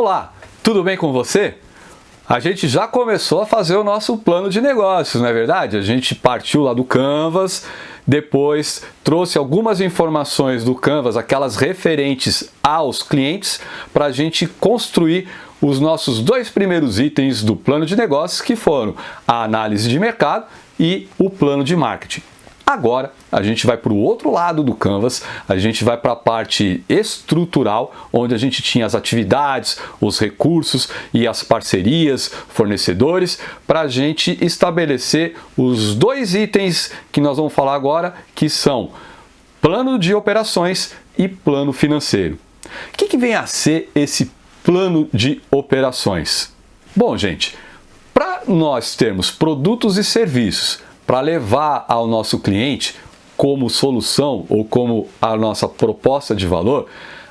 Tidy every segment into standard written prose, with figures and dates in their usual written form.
Olá, tudo bem com você? A gente já começou a fazer o nosso plano de negócios, não é verdade? A gente partiu lá do Canvas, depois trouxe algumas informações do Canvas, aquelas referentes aos clientes, para a gente construir os nossos dois primeiros itens do plano de negócios, que foram a análise de mercado e o plano de marketing. Agora, a gente vai para o outro lado do Canvas, a gente vai para a parte estrutural, onde a gente tinha as atividades, os recursos e as parcerias, fornecedores, para a gente estabelecer os dois itens que nós vamos falar agora, que são plano de operações e plano financeiro. O que vem a ser esse plano de operações? Bom, gente, para nós termos produtos e serviços para levar ao nosso cliente como solução ou como a nossa proposta de valor,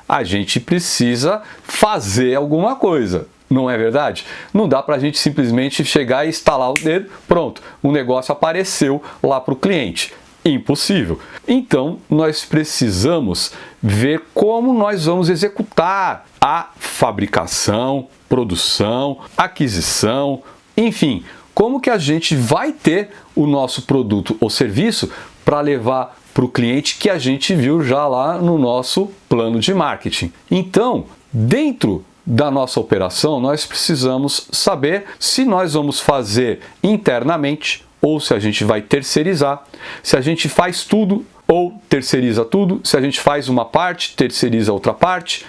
a gente precisa fazer alguma coisa, não é verdade? Não dá para a gente simplesmente chegar e estalar o dedo, pronto, o negócio apareceu lá para o cliente. Impossível. Então, nós precisamos ver como nós vamos executar a fabricação, produção, aquisição, enfim, como que a gente vai ter o nosso produto ou serviço para levar para o cliente que a gente viu já lá no nosso plano de marketing. Então, dentro da nossa operação, nós precisamos saber se nós vamos fazer internamente ou se a gente vai terceirizar, se a gente faz tudo ou terceiriza tudo, se a gente faz uma parte, terceiriza outra parte.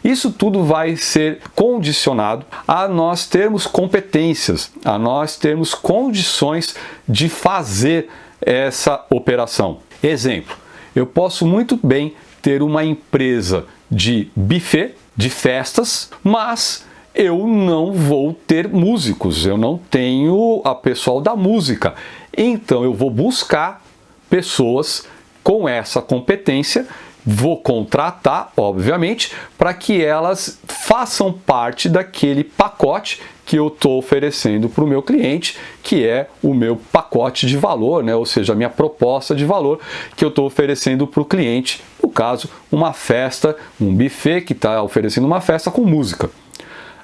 Isso tudo vai ser condicionado a nós termos competências, a nós termos condições de fazer essa operação. Exemplo, eu posso muito bem ter uma empresa de buffet, de festas, mas eu não vou ter músicos, eu não tenho a pessoal da música. Então eu vou buscar pessoas com essa competência, vou contratar, obviamente, para que elas façam parte daquele pacote que eu estou oferecendo para o meu cliente, que é o meu pacote de valor, né? Ou seja, a minha proposta de valor que eu estou oferecendo para o cliente, no caso, uma festa, um buffet que está oferecendo uma festa com música.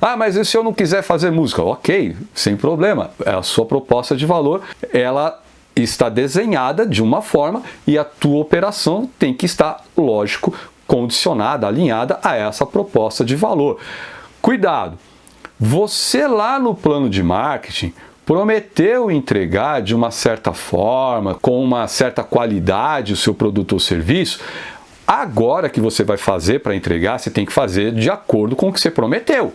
Ah, mas e se eu não quiser fazer música? Ok, sem problema. A sua proposta de valor, ela está desenhada de uma forma e a tua operação tem que estar, lógico, condicionada, alinhada a essa proposta de valor. Cuidado! Você lá no plano de marketing prometeu entregar de uma certa forma, com uma certa qualidade o seu produto ou serviço. Agora que você vai fazer para entregar, você tem que fazer de acordo com o que você prometeu.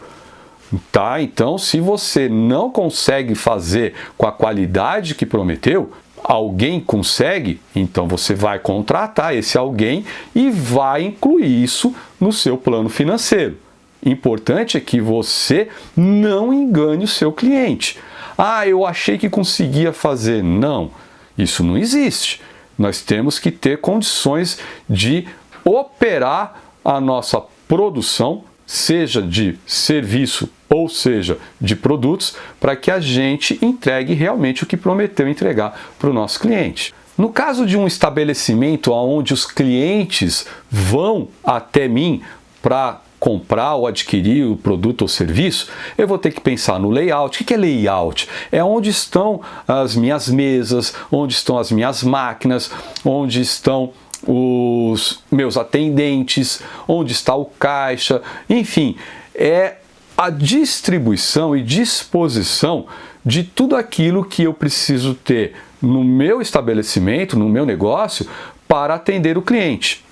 Tá? Então, se você não consegue fazer com a qualidade que prometeu, alguém consegue, então você vai contratar esse alguém e vai incluir isso no seu plano financeiro. Importante é que você não engane o seu cliente. Ah, eu achei que conseguia fazer. Não, isso não existe. Nós temos que ter condições de operar a nossa produção, seja de serviço ou seja de produtos, para que a gente entregue realmente o que prometeu entregar para o nosso cliente. No caso de um estabelecimento onde os clientes vão até mim para comprar ou adquirir o produto ou serviço, eu vou ter que pensar no layout. O que é layout? É onde estão as minhas mesas, onde estão as minhas máquinas, onde estão os meus atendentes, onde está o caixa, enfim, é a distribuição e disposição de tudo aquilo que eu preciso ter no meu estabelecimento, no meu negócio, para atender o cliente.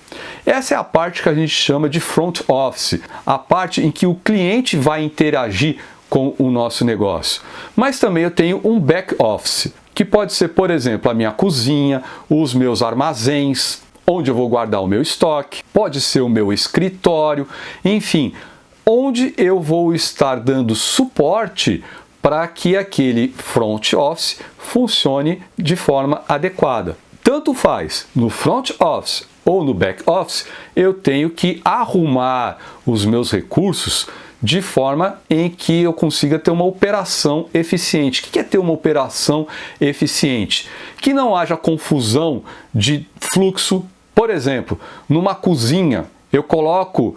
Essa é a parte que a gente chama de front office, a parte em que o cliente vai interagir com o nosso negócio. Mas também eu tenho um back office, que pode ser, por exemplo, a minha cozinha, os meus armazéns, onde eu vou guardar o meu estoque, pode ser o meu escritório, enfim, onde eu vou estar dando suporte para que aquele front office funcione de forma adequada. Tanto faz no front office ou no back office, eu tenho que arrumar os meus recursos de forma em que eu consiga ter uma operação eficiente. O que é ter uma operação eficiente? Que não haja confusão de fluxo. Por exemplo, numa cozinha, eu coloco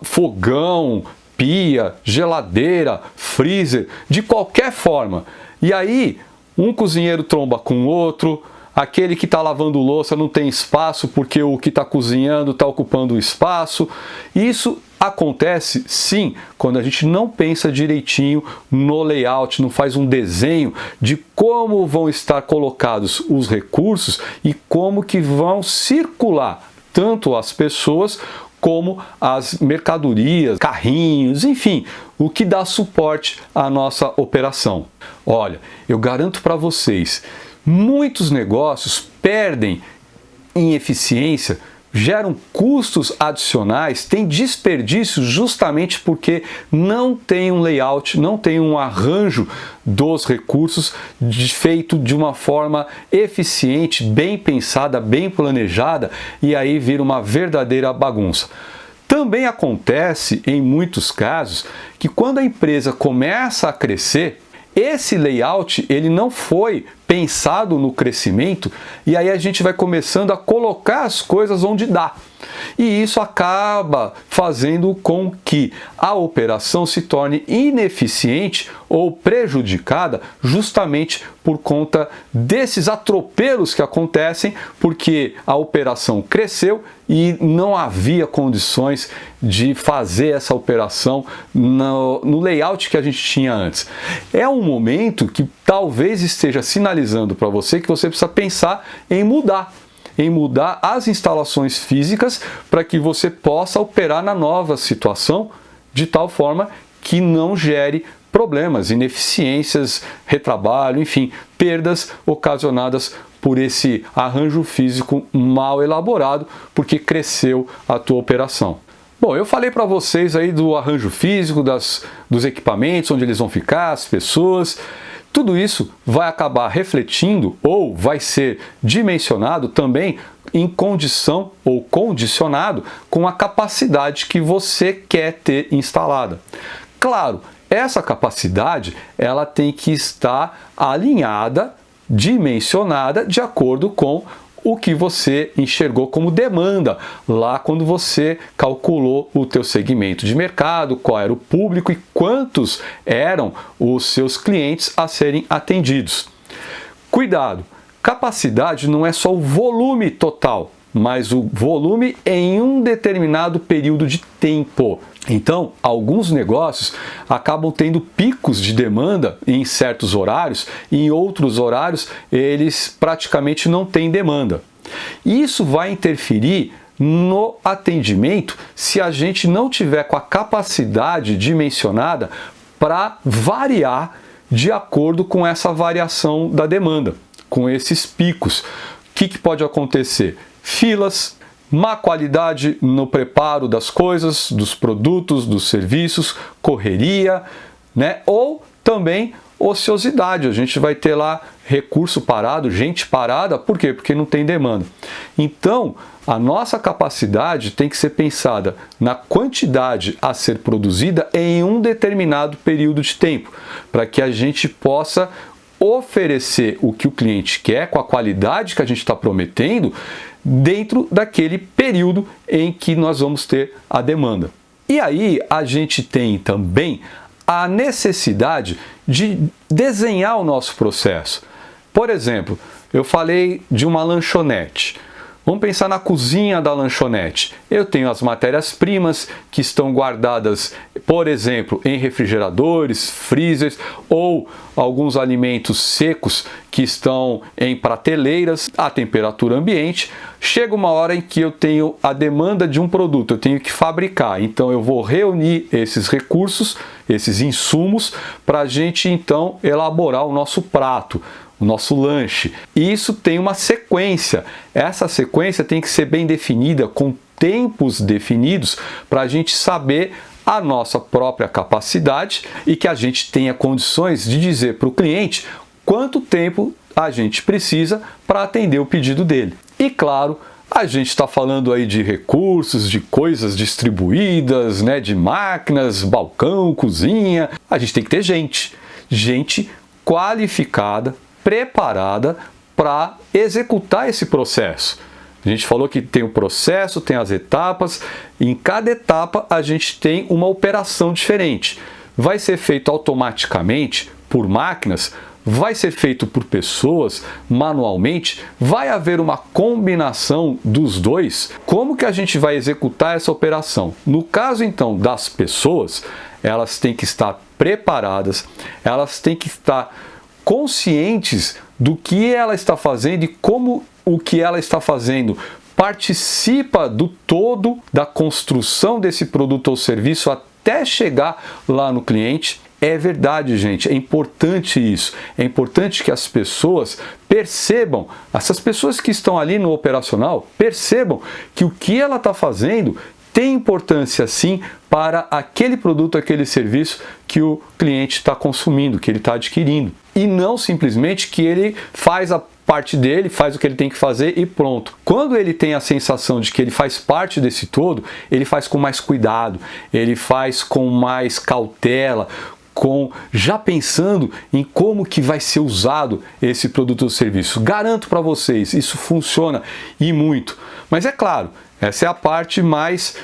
fogão, pia, geladeira, freezer, de qualquer forma. E aí, um cozinheiro tromba com o outro, aquele que está lavando louça não tem espaço porque o que está cozinhando está ocupando o espaço. Isso acontece, sim, quando a gente não pensa direitinho no layout, não faz um desenho de como vão estar colocados os recursos e como que vão circular tanto as pessoas como as mercadorias, carrinhos, enfim, o que dá suporte à nossa operação. Olha, eu garanto para vocês, muitos negócios perdem em eficiência, geram custos adicionais, tem desperdício justamente porque não tem um layout, não tem um arranjo dos recursos feito de uma forma eficiente, bem pensada, bem planejada, e aí vira uma verdadeira bagunça. Também acontece, em muitos casos, que quando a empresa começa a crescer, esse layout ele não foi pensado no crescimento e aí a gente vai começando a colocar as coisas onde dá. E isso acaba fazendo com que a operação se torne ineficiente ou prejudicada justamente por conta desses atropelos que acontecem, porque a operação cresceu e não havia condições de fazer essa operação no layout que a gente tinha antes. É um momento que talvez esteja sinalizando para você que você precisa pensar em mudar as instalações físicas para que você possa operar na nova situação de tal forma que não gere problemas, ineficiências, retrabalho, enfim, perdas ocasionadas por esse arranjo físico mal elaborado, porque cresceu a tua operação. Bom, eu falei para vocês aí do arranjo físico, dos equipamentos, onde eles vão ficar, as pessoas. Tudo isso vai acabar refletindo ou vai ser dimensionado também em condição ou condicionado com a capacidade que você quer ter instalada. Claro, essa capacidade ela tem que estar alinhada, dimensionada de acordo com o que você enxergou como demanda lá quando você calculou o teu segmento de mercado, qual era o público e quantos eram os seus clientes a serem atendidos. Cuidado, capacidade não é só o volume total, mas o volume em um determinado período de tempo. Então, alguns negócios acabam tendo picos de demanda em certos horários e em outros horários eles praticamente não têm demanda. Isso vai interferir no atendimento se a gente não tiver com a capacidade dimensionada para variar de acordo com essa variação da demanda, com esses picos. O que pode acontecer? Filas, má qualidade no preparo das coisas, dos produtos, dos serviços, correria, né? Ou também ociosidade. A gente vai ter lá recurso parado, gente parada, por quê? Porque não tem demanda. Então, a nossa capacidade tem que ser pensada na quantidade a ser produzida em um determinado período de tempo, para que a gente possa oferecer o que o cliente quer, com a qualidade que a gente está prometendo, dentro daquele período em que nós vamos ter a demanda. E aí a gente tem também a necessidade de desenhar o nosso processo. Por exemplo, eu falei de uma lanchonete. Vamos pensar na cozinha da lanchonete. Eu tenho as matérias-primas que estão guardadas, por exemplo, em refrigeradores, freezers ou alguns alimentos secos que estão em prateleiras à temperatura ambiente. Chega uma hora em que eu tenho a demanda de um produto, eu tenho que fabricar. Então eu vou reunir esses recursos, esses insumos, para a gente então elaborar o nosso prato, o nosso lanche. E isso tem uma sequência. Essa sequência tem que ser bem definida, com tempos definidos, para a gente saber a nossa própria capacidade e que a gente tenha condições de dizer para o cliente quanto tempo a gente precisa para atender o pedido dele. E claro, a gente está falando aí de recursos, de coisas distribuídas, né, de máquinas, balcão, cozinha. A gente tem que ter gente qualificada, preparada para executar esse processo. A gente falou que tem o processo, tem as etapas, e em cada etapa a gente tem uma operação diferente. Vai ser feito automaticamente por máquinas, vai ser feito por pessoas manualmente, vai haver uma combinação dos dois. Como que a gente vai executar essa operação? No caso então das pessoas, elas têm que estar preparadas, elas têm que estar conscientes do que ela está fazendo e como o que ela está fazendo participa do todo da construção desse produto ou serviço até chegar lá no cliente. É verdade, gente, é importante isso. É importante que as pessoas percebam, essas pessoas que estão ali no operacional, percebam que o que ela está fazendo tem importância sim para aquele produto, aquele serviço que o cliente está consumindo, que ele está adquirindo. E não simplesmente que ele faz a parte dele, faz o que ele tem que fazer e pronto. Quando ele tem a sensação de que ele faz parte desse todo, ele faz com mais cuidado, ele faz com mais cautela, já pensando em como que vai ser usado esse produto ou serviço. Garanto para vocês, isso funciona e muito. Mas é claro, essa é a parte mais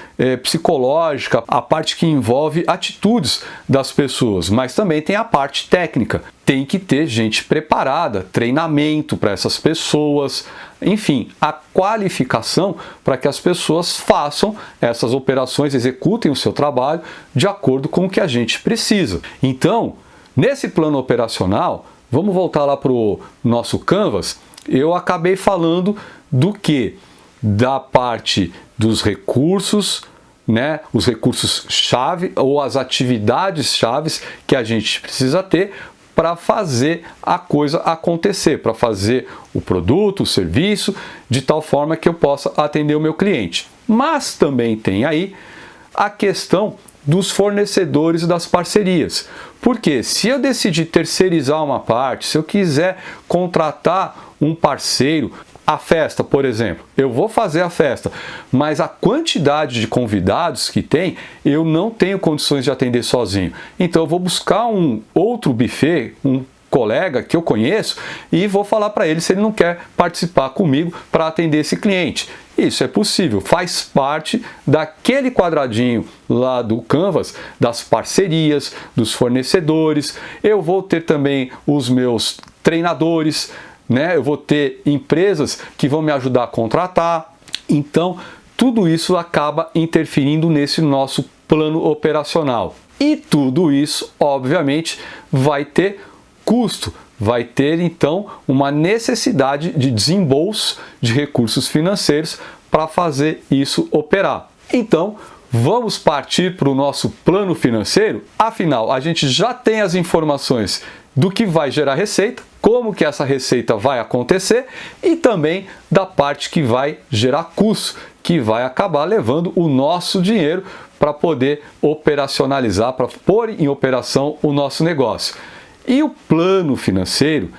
psicológica, a parte que envolve atitudes das pessoas, mas também tem a parte técnica. Tem que ter gente preparada, treinamento para essas pessoas, enfim, a qualificação para que as pessoas façam essas operações, executem o seu trabalho de acordo com o que a gente precisa. Então, nesse plano operacional, vamos voltar lá para o nosso Canvas, eu acabei falando do que? Da parte dos recursos, né, os recursos-chave ou as atividades-chaves que a gente precisa ter para fazer a coisa acontecer, para fazer o produto, o serviço, de tal forma que eu possa atender o meu cliente. Mas também tem aí a questão dos fornecedores e das parcerias. Porque se eu decidir terceirizar uma parte, se eu quiser contratar um parceiro, a festa, por exemplo, eu vou fazer a festa, mas a quantidade de convidados que tem, eu não tenho condições de atender sozinho. Então eu vou buscar um outro buffet, um colega que eu conheço e vou falar para ele se ele não quer participar comigo para atender esse cliente. Isso é possível, faz parte daquele quadradinho lá do Canvas, das parcerias, dos fornecedores. Eu vou ter também os meus treinadores, né? Eu vou ter empresas que vão me ajudar a contratar. Então, tudo isso acaba interferindo nesse nosso plano operacional. E tudo isso, obviamente, vai ter custo, vai ter então uma necessidade de desembolso de recursos financeiros para fazer isso operar. Então, vamos partir para o nosso plano financeiro? Afinal, a gente já tem as informações do que vai gerar receita, como que essa receita vai acontecer e também da parte que vai gerar custo, que vai acabar levando o nosso dinheiro para poder operacionalizar, para pôr em operação o nosso negócio. E o plano financeiro,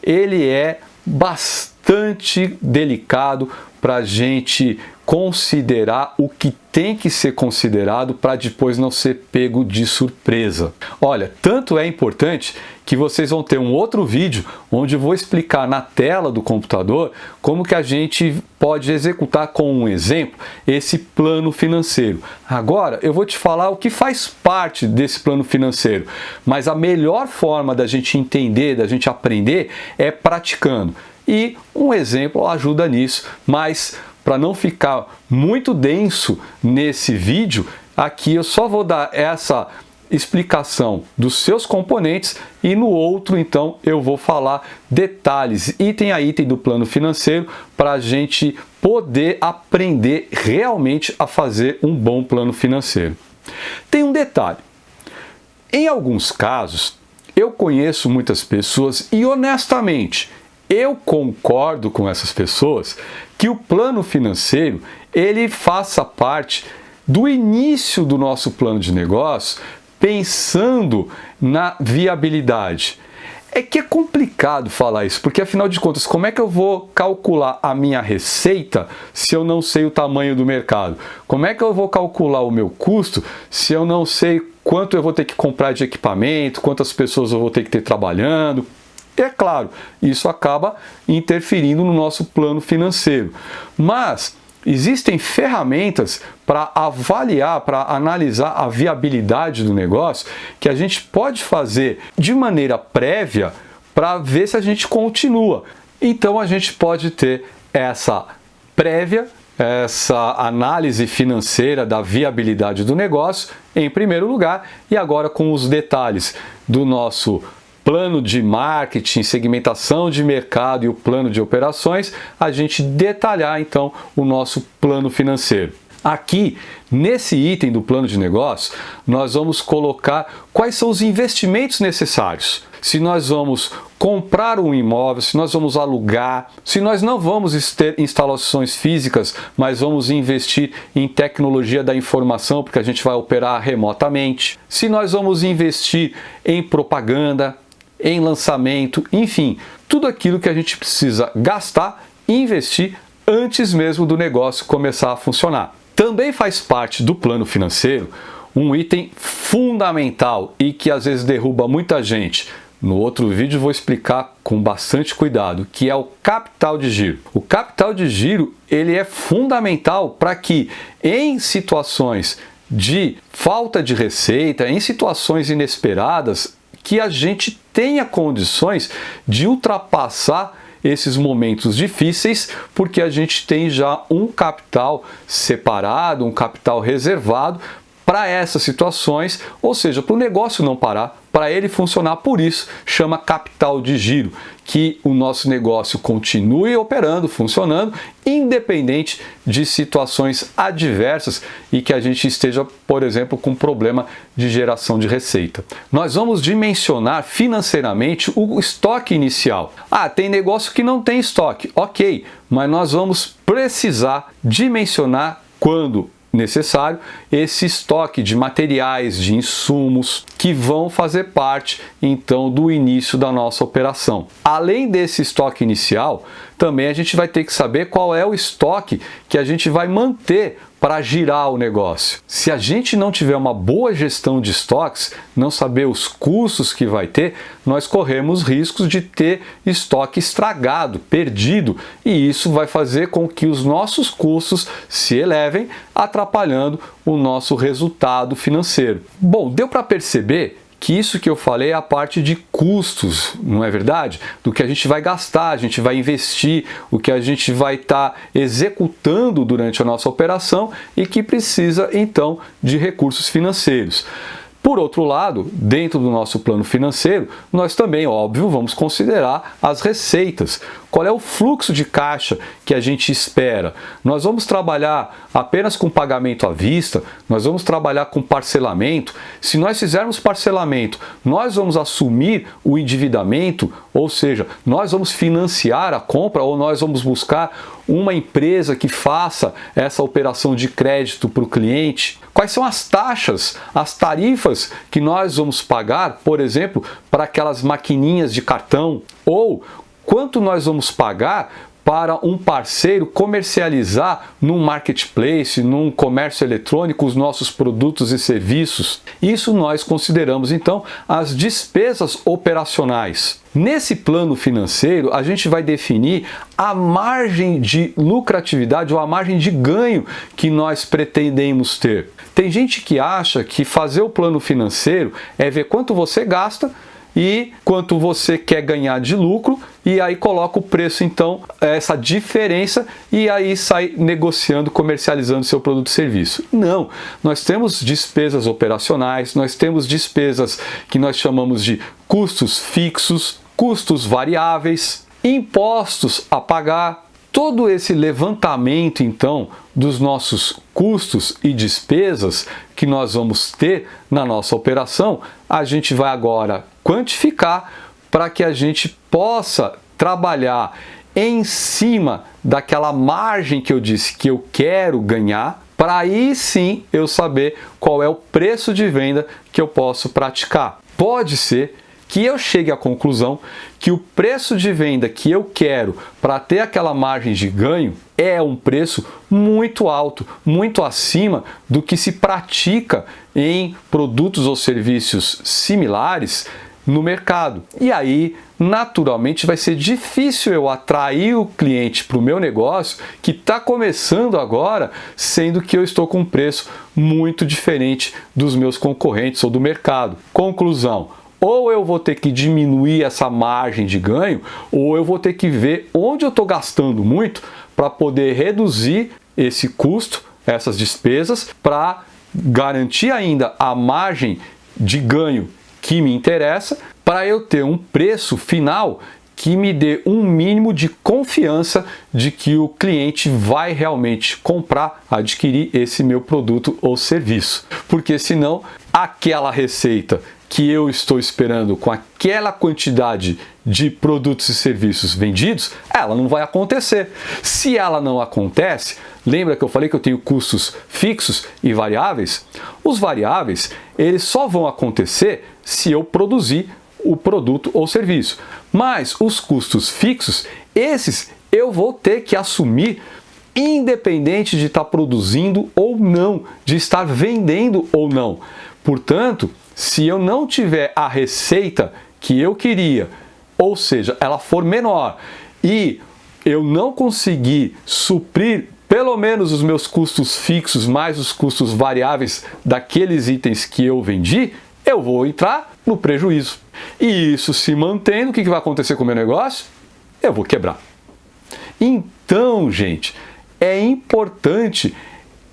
ele é bastante delicado para a gente considerar o que tem que ser considerado para depois não ser pego de surpresa. Olha, tanto é importante que vocês vão ter um outro vídeo onde eu vou explicar na tela do computador como que a gente pode executar com um exemplo esse plano financeiro. Agora eu vou te falar o que faz parte desse plano financeiro, mas a melhor forma da gente entender, da gente aprender é praticando. E um exemplo ajuda nisso, mas para não ficar muito denso nesse vídeo, aqui eu só vou dar essa explicação dos seus componentes e no outro, então, eu vou falar detalhes, item a item do plano financeiro, para a gente poder aprender realmente a fazer um bom plano financeiro. Tem um detalhe. Em alguns casos, eu conheço muitas pessoas e, honestamente, eu concordo com essas pessoas que o plano financeiro ele faça parte do início do nosso plano de negócio, pensando na viabilidade. É que é complicado falar isso, porque afinal de contas, como é que eu vou calcular a minha receita se eu não sei o tamanho do mercado? Como é que eu vou calcular o meu custo se eu não sei quanto eu vou ter que comprar de equipamento, quantas pessoas eu vou ter que ter trabalhando? E é claro, isso acaba interferindo no nosso plano financeiro. Mas existem ferramentas para avaliar, para analisar a viabilidade do negócio que a gente pode fazer de maneira prévia para ver se a gente continua. Então a gente pode ter essa prévia, essa análise financeira da viabilidade do negócio em primeiro lugar, e agora com os detalhes do nosso plano de marketing, segmentação de mercado e o plano de operações, a gente detalhar então o nosso plano financeiro. Aqui, nesse item do plano de negócio, nós vamos colocar quais são os investimentos necessários. Se nós vamos comprar um imóvel, se nós vamos alugar, se nós não vamos ter instalações físicas, mas vamos investir em tecnologia da informação, porque a gente vai operar remotamente. Se nós vamos investir em propaganda, em lançamento, enfim, tudo aquilo que a gente precisa gastar e investir antes mesmo do negócio começar a funcionar. Também faz parte do plano financeiro um item fundamental e que às vezes derruba muita gente. No outro vídeo vou explicar com bastante cuidado, que é o capital de giro. O capital de giro, ele é fundamental para que em situações de falta de receita, em situações inesperadas, que a gente tenha condições de ultrapassar esses momentos difíceis, porque a gente tem já um capital separado, um capital reservado para essas situações, ou seja, para o negócio não parar, para ele funcionar. Por isso chama capital de giro, que o nosso negócio continue operando, funcionando, independente de situações adversas e que a gente esteja, por exemplo, com problema de geração de receita. Nós vamos dimensionar financeiramente o estoque inicial. Tem negócio que não tem estoque, ok, mas nós vamos precisar dimensionar quando necessário esse estoque de materiais, de insumos que vão fazer parte então do início da nossa operação. Além desse estoque inicial, também a gente vai ter que saber qual é o estoque que a gente vai manter para girar o negócio. Se a gente não tiver uma boa gestão de estoques, não saber os custos que vai ter, nós corremos riscos de ter estoque estragado, perdido, e isso vai fazer com que os nossos custos se elevem, atrapalhando o nosso resultado financeiro. Bom, deu para perceber que isso que eu falei é a parte de custos, não é verdade? Do que a gente vai gastar, a gente vai investir, o que a gente vai estar executando durante a nossa operação e que precisa então de recursos financeiros. Por outro lado, dentro do nosso plano financeiro, nós também, óbvio, vamos considerar as receitas. Qual é o fluxo de caixa que a gente espera? Nós vamos trabalhar apenas com pagamento à vista? Nós vamos trabalhar com parcelamento? Se nós fizermos parcelamento, nós vamos assumir o endividamento, ou seja, nós vamos financiar a compra ou nós vamos buscar uma empresa que faça essa operação de crédito para o cliente? Quais são as taxas, as tarifas que nós vamos pagar, por exemplo, para aquelas maquininhas de cartão? Ou quanto nós vamos pagar para um parceiro comercializar num marketplace, num comércio eletrônico, os nossos produtos e serviços? Isso nós consideramos, então, as despesas operacionais. Nesse plano financeiro, a gente vai definir a margem de lucratividade ou a margem de ganho que nós pretendemos ter. Tem gente que acha que fazer o plano financeiro é ver quanto você gasta e quanto você quer ganhar de lucro, e aí coloca o preço, então, essa diferença, e aí sai negociando, comercializando seu produto e serviço. Não, nós temos despesas operacionais, nós temos despesas que nós chamamos de custos fixos, custos variáveis, impostos a pagar. Todo esse levantamento, então, dos nossos custos e despesas que nós vamos ter na nossa operação, a gente vai agora quantificar para que a gente possa trabalhar em cima daquela margem que eu disse que eu quero ganhar, para aí sim eu saber qual é o preço de venda que eu posso praticar. Pode ser que eu chegue à conclusão que o preço de venda que eu quero para ter aquela margem de ganho é um preço muito alto, muito acima do que se pratica em produtos ou serviços similares no mercado. E aí, naturalmente, vai ser difícil eu atrair o cliente para o meu negócio que está começando agora, sendo que eu estou com um preço muito diferente dos meus concorrentes ou do mercado. Conclusão: ou eu vou ter que diminuir essa margem de ganho, ou eu vou ter que ver onde eu estou gastando muito para poder reduzir esse custo, essas despesas, para garantir ainda a margem de ganho que me interessa, para eu ter um preço final que me dê um mínimo de confiança de que o cliente vai realmente comprar, adquirir esse meu produto ou serviço. Porque senão, aquela receita que eu estou esperando com aquela quantidade de produtos e serviços vendidos, ela não vai acontecer. Se ela não acontece, lembra que eu falei que eu tenho custos fixos e variáveis? Os variáveis, eles só vão acontecer se eu produzir o produto ou serviço. Mas os custos fixos, esses eu vou ter que assumir independente de estar produzindo ou não, de estar vendendo ou não. Portanto, se eu não tiver a receita que eu queria, ou seja, ela for menor, e eu não conseguir suprir pelo menos os meus custos fixos mais os custos variáveis daqueles itens que eu vendi, eu vou entrar no prejuízo. E isso se mantendo, o que vai acontecer com o meu negócio? Eu vou quebrar. Então, gente, é importante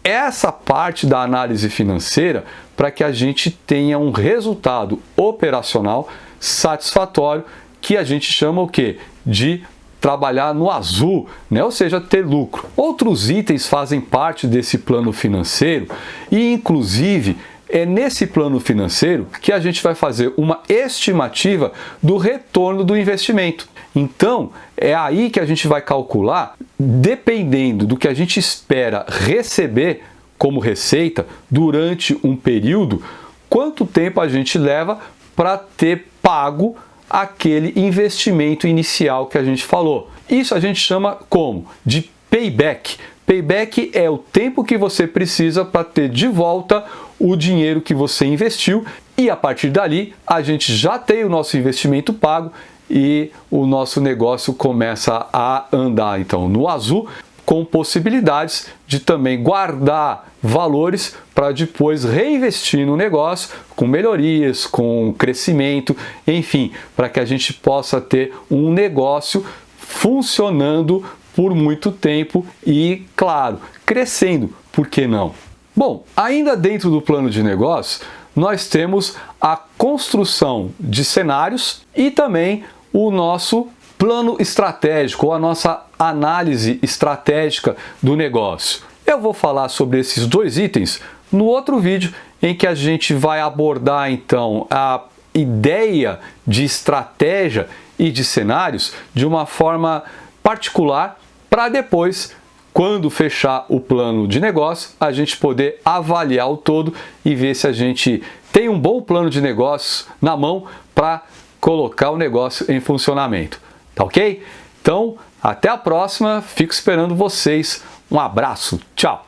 essa parte da análise financeira para que a gente tenha um resultado operacional satisfatório, que a gente chama o quê? De trabalhar no azul, né? Ou seja, ter lucro. Outros itens fazem parte desse plano financeiro e, inclusive, é nesse plano financeiro que a gente vai fazer uma estimativa do retorno do investimento. Então, é aí que a gente vai calcular, dependendo do que a gente espera receber como receita durante um período, quanto tempo a gente leva para ter pago aquele investimento inicial que a gente falou. Isso a gente chama como? De payback. Payback é o tempo que você precisa para ter de volta o dinheiro que você investiu, e a partir dali a gente já tem o nosso investimento pago e o nosso negócio começa a andar então no azul, com possibilidades de também guardar valores para depois reinvestir no negócio com melhorias, com crescimento, enfim, para que a gente possa ter um negócio funcionando por muito tempo e, claro, crescendo, por que não? Bom, ainda dentro do plano de negócio, nós temos a construção de cenários e também o nosso plano estratégico, ou a nossa análise estratégica do negócio. Eu vou falar sobre esses dois itens no outro vídeo, em que a gente vai abordar então a ideia de estratégia e de cenários de uma forma particular, para depois, quando fechar o plano de negócio, a gente poder avaliar o todo e ver se a gente tem um bom plano de negócios na mão para colocar o negócio em funcionamento. Tá ok? Então, até a próxima. Fico esperando vocês. Um abraço. Tchau.